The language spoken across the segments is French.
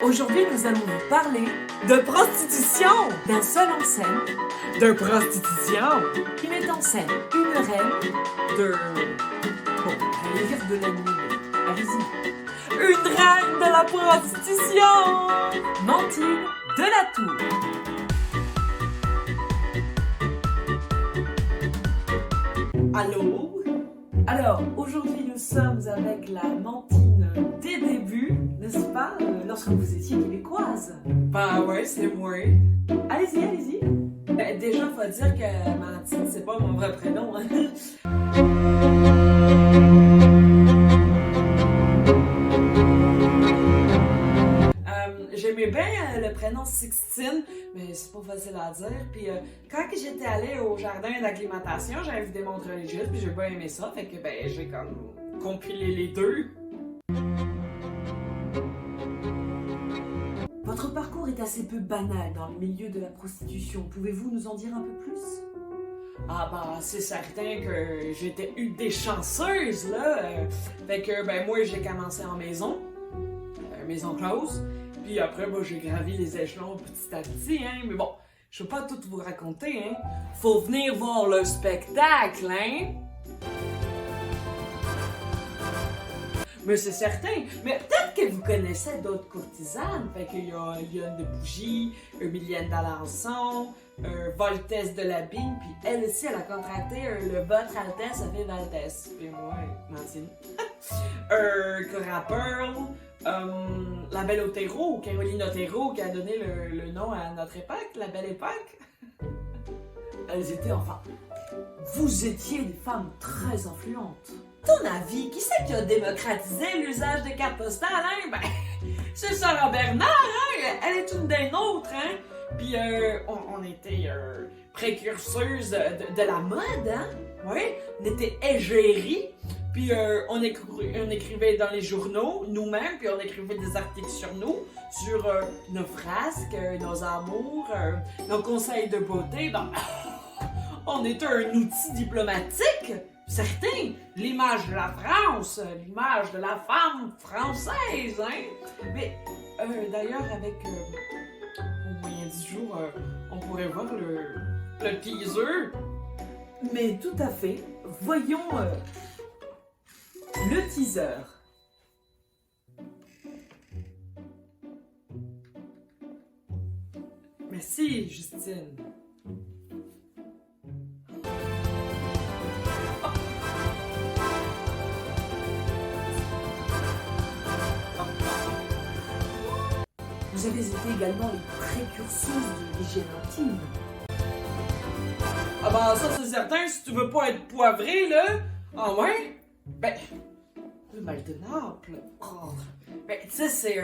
Aujourd'hui, nous allons vous parler de prostitution d'un seul en scène, de prostitution qui met en scène une reine de... Bon, j'allais dire de la nuit, mais allez-y. Une reine de la prostitution! Mantine de la Tour. Allô? Alors, aujourd'hui, nous sommes avec la Mantine des débuts, n'est-ce pas, lorsque vous étiez québécoise? Ben ouais, c'est moi. Allez-y, allez-y. Ben, déjà, faut dire que Mantine, c'est pas mon vrai prénom. Hein. J'aimais bien le prénom Sixtine, mais c'est pas facile à dire. Puis quand j'étais allée au jardin d'acclimatation, j'ai invité mon religieuse, puis j'ai bien aimé ça. Fait que ben j'ai comme compilé les deux. Votre parcours est assez peu banal dans le milieu de la prostitution. Pouvez-vous nous en dire un peu plus? Ah ben c'est certain que j'étais une des chanceuses là. Fait que ben moi j'ai commencé en maison, maison close. Puis après, moi, j'ai gravi les échelons petit à petit, hein. Mais bon, je vais pas tout vous raconter, hein. Faut venir voir le spectacle, hein. Mais c'est certain. Mais peut-être que vous connaissez d'autres courtisanes. Fait qu'il y a Lionne de Bougie, Emilienne d'Alençon, Voltesse de la Bigne, puis elle aussi, elle a contracté le Votre Altesse avec Valtesse. Puis moi, Mantine. Cora Pearl, la Belle Otero, Caroline Otero, qui a donné le nom à notre époque, la Belle Époque. Elles étaient enfin... Vous étiez des femmes très influentes. Ton avis, qui c'est qui a démocratisé l'usage des cartes postales, hein? Ben, c'est Sarah Bernard, hein? Elle est une des nôtres, hein? Puis on était précurseuses de la mode, hein? Oui, on était égérie. Puis on écrivait dans les journaux, nous-mêmes, puis on écrivait des articles sur nous, sur nos frasques, nos amours, nos conseils de beauté. Ben, on était un outil diplomatique, certain. L'image de la France, l'image de la femme française, hein. Mais d'ailleurs, avec au moyen 10 jours, on pourrait voir le teaser. Mais tout à fait. Voyons... le teaser. Merci, Justine. Vous avez été également les précurseuses de l'hygiène intime. Ah ben ça c'est certain, si tu veux pas être poivré là. Ah ouais? Ben, le mal de Naples. Oh. Ben, tu sais, c'est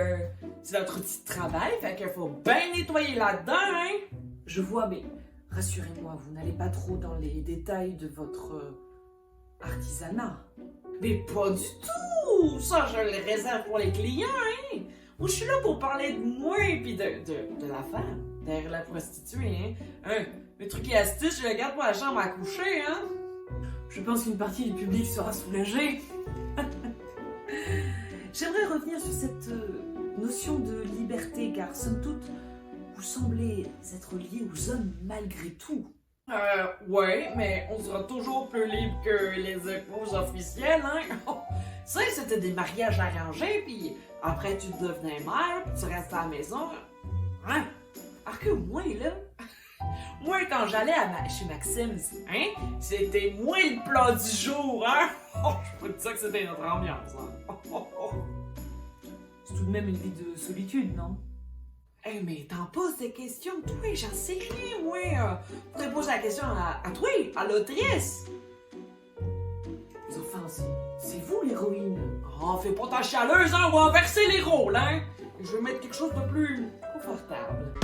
notre outil de travail, fait qu'il faut bien nettoyer là-dedans, hein? Je vois, mais rassurez-moi, vous n'allez pas trop dans les détails de votre artisanat. Mais pas du tout! Ça, je le réserve pour les clients, hein? Moi, je suis là pour parler de moi et de la femme, derrière la prostituée, hein? Le truc et astuce, je le garde pour la chambre à coucher, hein? Je pense qu'une partie du public sera soulagée. J'aimerais revenir sur cette notion de liberté, car somme toute, vous semblez être lié aux hommes malgré tout. Ouais, mais on sera toujours plus libre que les épouses officielles, hein? Ça, c'était des mariages arrangés, puis après tu devenais mère, puis tu restes à la maison. Hein? Alors que moi, là... Moi, quand j'allais chez Maxim's, hein, c'était moi le plat du jour, hein? Oh, je peux te dire que c'était notre ambiance, hein? C'est tout de même une vie de solitude, non? Hey, mais t'en poses des questions, toi, j'en sais rien, moi. Faudrait poser la question à toi, à l'autrice. Mais enfin, c'est vous l'héroïne. Oh, fais pas ta chialeuse, hein, on va inverser les rôles, hein? Je vais mettre quelque chose de plus confortable.